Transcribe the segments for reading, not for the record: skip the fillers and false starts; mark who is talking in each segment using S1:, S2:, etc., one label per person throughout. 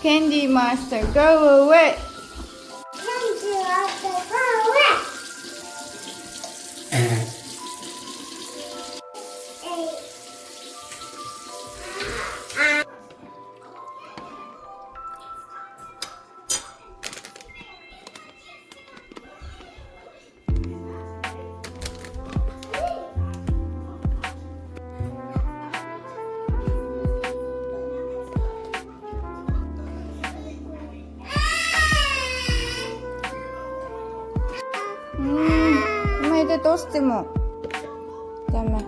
S1: Candy Master, go away.
S2: Candy Master, go away.
S1: 엄마 이제 토스트 뭐. 다음에.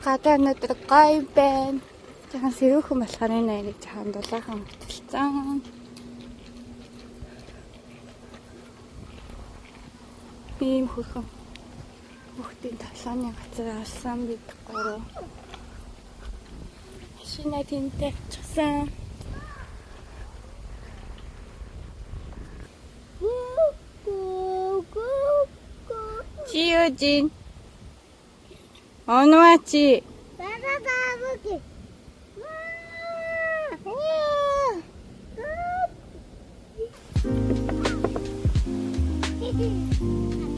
S1: Гадаа өнөдөр гоё байна. Жахан сэрүүхэн болохоор энэ аяг жахан дулаахан хөтөлцөн. Ийм хөрхөн хүүхдийн тоглооны газар алсан бид гурав. Машина тэнтэй авчихсан. Жиожин. Онуачи.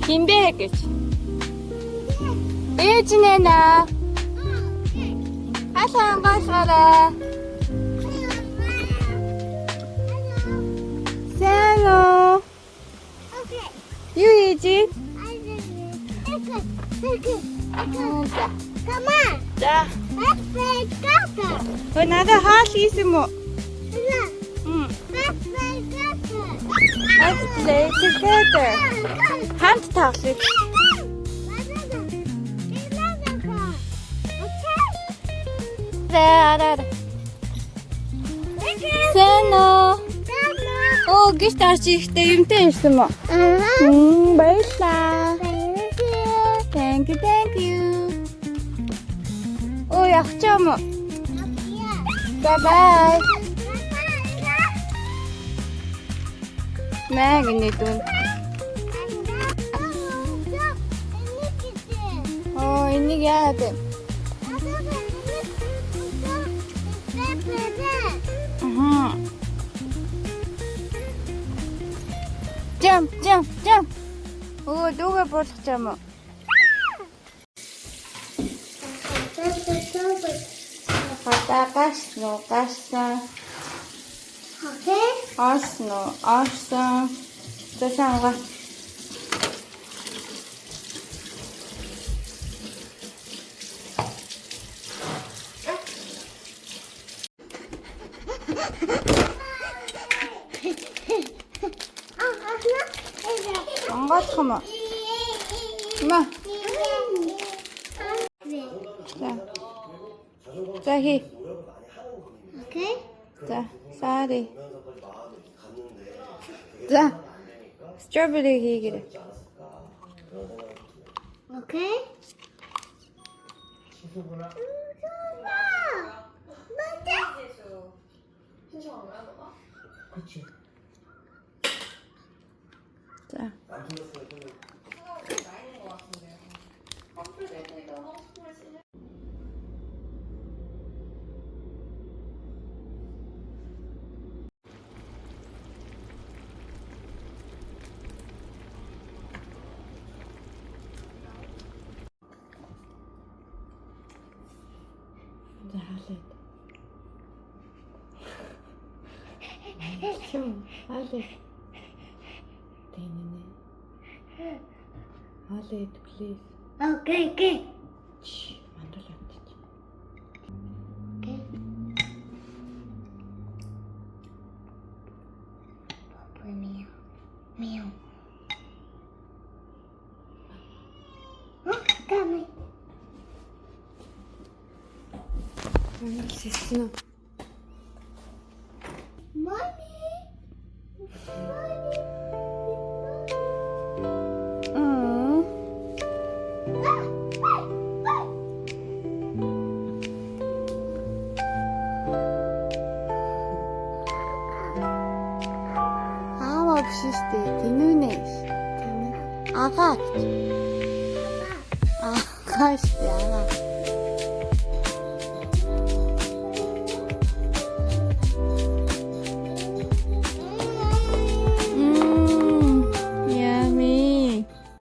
S1: Хинбэ гэж. Ээж нэнэ. Хасан гашгараа. Сэно. Юу ийж?
S2: Come on.
S1: За.
S2: Let's play soccer.
S1: Ой надад хаал хийсэн мө.
S2: Let's play soccer.
S1: Let's play together. Хамт тоглоё. За. Сэно. Оо гişт арч ихтэй юмтай ирсэн мө. Баярлаа. Thank you. Ой явчих юм уу? Bye. Мэгний дүн. Оо энийг яагаад вэ? Jump. Оо дүүгээ болох юм уу? Гашсан.
S2: Okay.
S1: Орсон. Тэсанга. Ангaalах юм уу? Ма. За хий.
S2: Okay.
S1: За, сари. За. Strawberry хийгээрэй.
S2: Okay.
S1: 자. 이제 할래. 좀 할래. 되네. 할래, please.
S2: Okay.
S1: 치, 만들려면 되지.
S2: Okay. Meow. Come.
S1: 할수 있어.
S2: What?
S1: 없이 디누네. 아가. 아가 시대 아가.